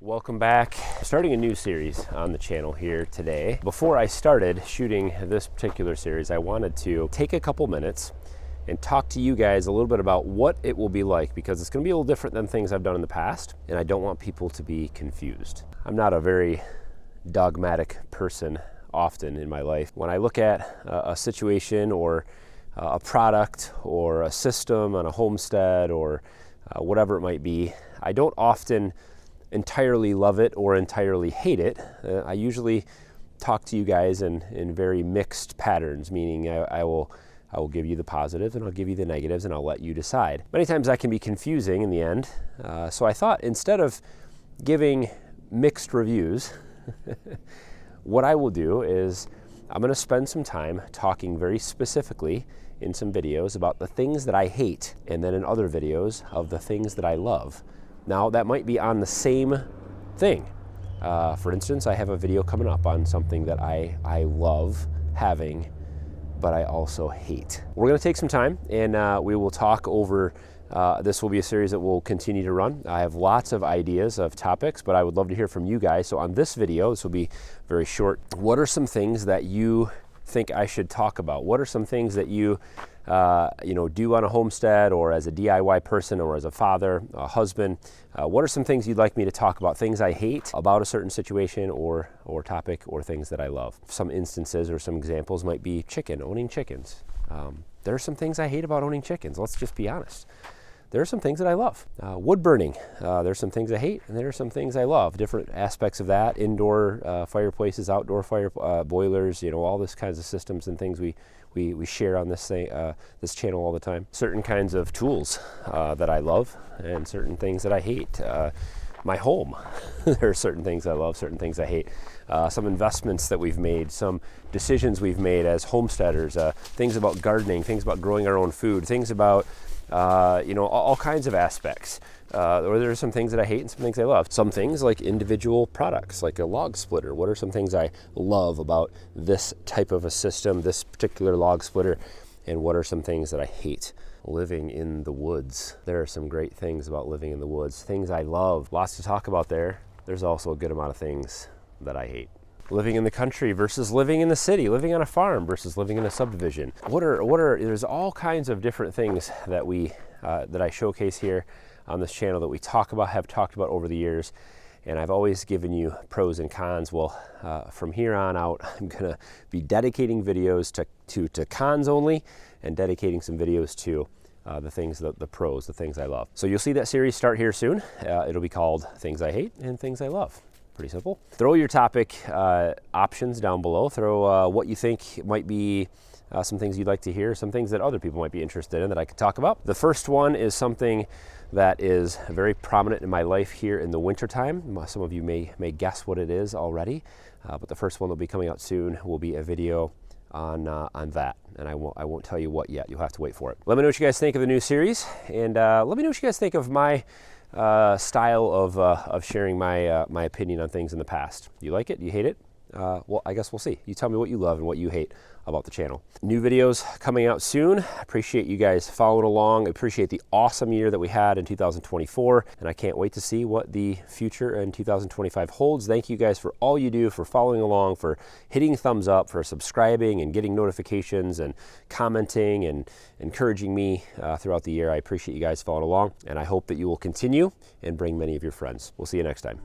Welcome back. Starting a new series on the channel here today. Before I started shooting this particular series, I wanted to take a couple minutes and talk to you guys a little bit about what it will be like, because it's going to be a little different than things I've done in the past, and I don't want people to be confused. I'm not a very dogmatic person often in my life. When I look at a situation or a product or a system on a homestead or whatever it might be, I don't often entirely love it or entirely hate it. I usually talk to you guys in very mixed patterns, meaning I will give you the positives and I'll give you the negatives and I'll let you decide. Many times that can be confusing in the end. So I thought, instead of giving mixed reviews, what I will do is I'm going to spend some time talking very specifically in some videos about the things that I hate, and then in other videos of the things that I love. Now, that might be on the same thing. For instance, I have a video coming up on something that I love having, but I also hate. We're going to take some time and we will talk over, this will be a series that will continue to run. I have lots of ideas of topics, but I would love to hear from you guys. So on this video, this will be very short. What are some things that you think I should talk about? What are some things that you do on a homestead, or as a DIY person, or as a father, a husband? What are some things you'd like me to talk about? Things I hate about a certain situation or topic, or things that I love. Some instances or some examples might be owning chickens. There are some things I hate about owning chickens. Let's just be honest. There are some things that I love. Wood burning, there's some things I hate, and there are some things I love. Different aspects of that: indoor fireplaces, outdoor fire boilers, all this kinds of systems and things we share on this channel all the time. Certain kinds of tools that I love, and certain things that I hate. My home, there are certain things I love, certain things I hate. Some investments that we've made, some decisions we've made as homesteaders, things about gardening, things about growing our own food, things about all kinds of aspects. Or there are some things that I hate and some things I love. Some things like individual products, like a log splitter. What are some things I love about this type of a system, this particular log splitter? And what are some things that I hate? Living in the woods. There are some great things about living in the woods. Things I love. Lots to talk about there. There's also a good amount of things that I hate. Living in the country versus living in the city, living on a farm versus living in a subdivision. There's all kinds of different things that that I showcase here on this channel that we have talked about over the years. And I've always given you pros and cons. Well, from here on out, I'm gonna be dedicating videos to cons only, and dedicating some videos to the pros, the things I love. So you'll see that series start here soon. It'll be called Things I Hate and Things I Love. Pretty simple. Throw your topic options down below. Throw what you think might be some things you'd like to hear, some things that other people might be interested in that I could talk about. The first one is something that is very prominent in my life here in the wintertime. Some of you may guess what it is already, but the first one that'll be coming out soon will be a video on that, and I won't tell you what yet. You'll have to wait for it. Let me know what you guys think of the new series, and let me know what you guys think of my style of sharing my opinion on things in the past. You like it? You hate it? Well, I guess we'll see. You tell me what you love and what you hate about the channel. New videos coming out soon. I appreciate you guys following along. I appreciate the awesome year that we had in 2024, and I can't wait to see what the future in 2025 holds. Thank you guys for all you do, for following along, for hitting thumbs up, for subscribing and getting notifications and commenting and encouraging me throughout the year. I appreciate you guys following along, and I hope that you will continue and bring many of your friends. We'll see you next time.